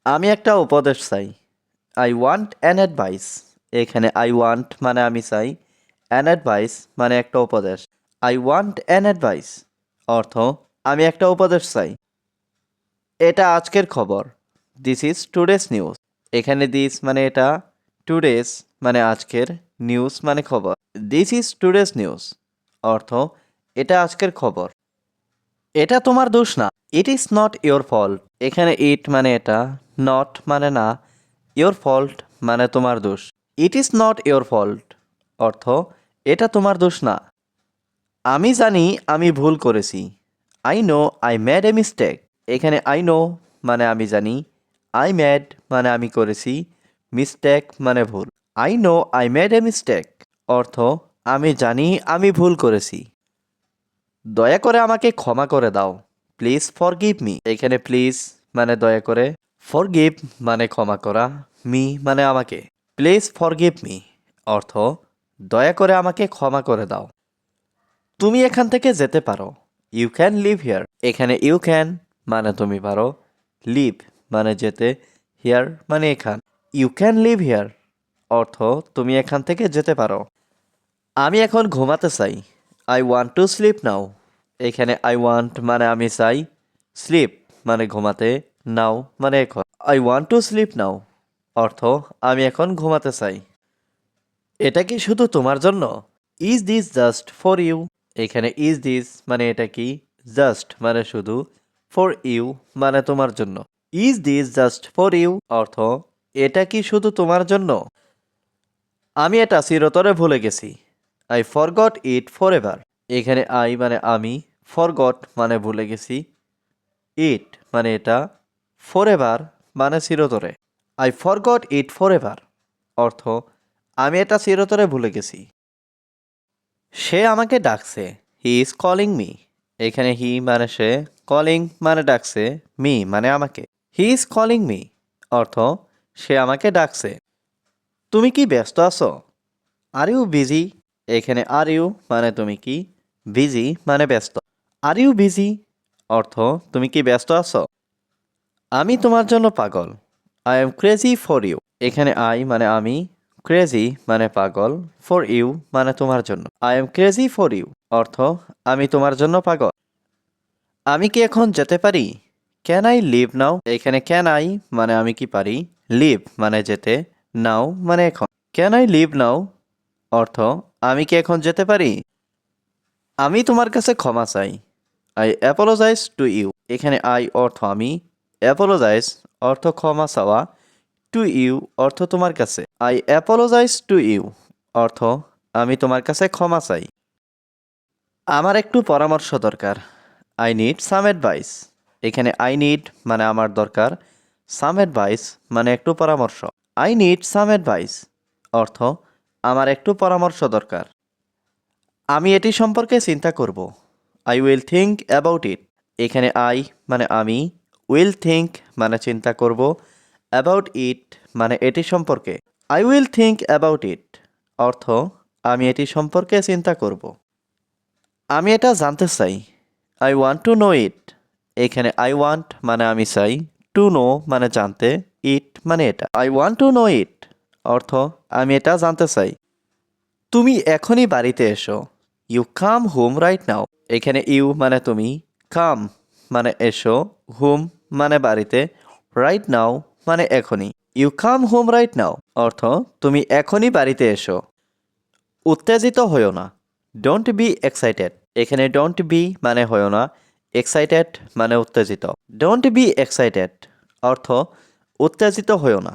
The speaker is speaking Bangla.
আমি একটা উপদেশ চাই। I want an advice. এখানে আই ওয়ান্ট মানে আমি চাই, অ্যান অ্যাডভাইস মানে একটা উপদেশ। আই ওয়ান্ট অ্যান অ্যাডভাইস অর্থ আমি একটা উপদেশ চাই। এটা আজকের খবর। This is today's news. এখানে দিস মানে এটা, টুডেস মানে আজকের, নিউজ মানে খবর। দিস ইজ টুডেস নিউজ অর্থ এটা আজকের খবর। এটা তোমার দোষ না। It is not your fault. এখানে ইট মানে এটা, নট মানে না, ইয়োর ফল্ট মানে তোমার দোষ। It is not your fault অর্থ এটা তোমার দোষ না। আমি জানি আমি ভুল করেছি। I know I made a mistake. এখানে আই নো মানে আমি জানি, আই মেড মানে আমি করেছি, মিস্টেক মানে ভুল। I know I made a mistake অর্থ আমি জানি আমি ভুল করেছি। দয়া করে আমাকে ক্ষমা করে দাও। Please forgive me. এখানে প্লিজ মানে দয়া করে, ফরগিভ মানে ক্ষমা করা, মি মানে আমাকে। প্লিজ ফরগিভ মি অর্থ দয়া করে আমাকে ক্ষমা করে দাও। তুমি এখান থেকে যেতে পারো। You can live here. এখানে ইউ ক্যান মানে তুমি পারো, লিভ মানে যেতে, হিয়ার মানে এখান। ইউ ক্যান লিভ হিয়ার অর্থ তুমি এখান থেকে যেতে পারো। আমি এখন ঘুমাতে চাই। I want to sleep now. এখানে আই ওয়ান্ট মানে আমি চাই, স্লিপ মানে ঘুমাতে, নাও মানে এখন। I want to sleep now অর্থ আমি এখন ঘুমাতে চাই। এটা কি শুধু তোমার জন্য? Is this just for you. এখানে ইজ দিস মানে এটা কি, জাস্ট মানে শুধু, ফর ইউ মানে তোমার জন্য। Is this just for you অর্থ এটা কি শুধু তোমার জন্য? আমি এটা চিরতরে ভুলে গেছি। I forgot it for ever. এখানে আই মানে আমি, ফরগট মানে ভুলে গেছি, ইট মানে এটা, ফর এভার মানে চিরতরে। I forgot it for ever অর্থ আমি এটা চিরতরে ভুলে গেছি। সে আমাকে ডাকছে। He is calling me. এখানে হি মানে সে, কলিং মানে ডাকছে, মি মানে আমাকে। হি ইজ কলিং মি অর্থ সে আমাকে ডাকছে। তুমি কি ব্যস্ত আছো? Are you busy. এখানে আর ইউ মানে তুমি কি, বিজি মানে ব্যস্ত। আর ইউ বিজি অর্থ তুমি কি ব্যস্ত আছো? আমি তোমার জন্য পাগল। I am crazy for you. এখানে আই মানে আমি, ক্রেজি মানে পাগল, ফর ইউ মানে তোমার জন্য। I am crazy for you অর্থ আমি তোমার জন্য পাগল। আমি কি এখন যেতে পারি? ক্যান আই লিভ নাও। এখানে ক্যান আই মানে আমি কি পারি, লিভ মানে যেতে, নাও মানে এখন। ক্যান আই লিভ নাও অর্থ আমি কি এখন যেতে পারি? আমি তোমার কাছে ক্ষমা চাই। I apologise to you. এখানে আই অর্থ আমি, অ্যাপোলোজাইজ অর্থ ক্ষমা চাওয়া, টু ইউ অর্থ তোমার কাছে। আই অ্যাপোলোজাইজ টু ইউ অর্থ আমি তোমার কাছে ক্ষমা চাই। আমার একটু পরামর্শ দরকার। I need some advice. এখানে আই নিড মানে আমার দরকার, সাম অ্যাডভাইস মানে একটু পরামর্শ। আই নিড সাম অ্যাডভাইস অর্থ আমার একটু পরামর্শ দরকার। আমি এটি সম্পর্কে চিন্তা করব। I will think about it. এখানে আই মানে আমি, উইল থিঙ্ক মানে চিন্তা করব, অ্যাবাউট ইট মানে এটি সম্পর্কে। I will think about it অর্থ আমি এটি সম্পর্কে চিন্তা করব। আমি এটা জানতে চাই। আই ওয়ান্ট টু নো ইট। এখানে আই ওয়ান্ট মানে আমি চাই, টু নো মানে জানতে, ইট মানে এটা। I want to know it অর্থ আমি এটা জানতে চাই। তুমি এখনই বাড়িতে এসো। You come home right now. এখানে ইউ মানে তুমি, কাম মানে এসো, হোম মানে বাড়িতে, রাইট নাও মানে এখনই। You come home right now অর্থ তুমি এখনই বাড়িতে এসো। উত্তেজিত হইও না। Don't be excited. এখানে ডোন্ট বি মানে হইও না, এক্সাইটেড মানে উত্তেজিত। ডোন্ট বি এক্সাইটেড অর্থ উত্তেজিত হইও না।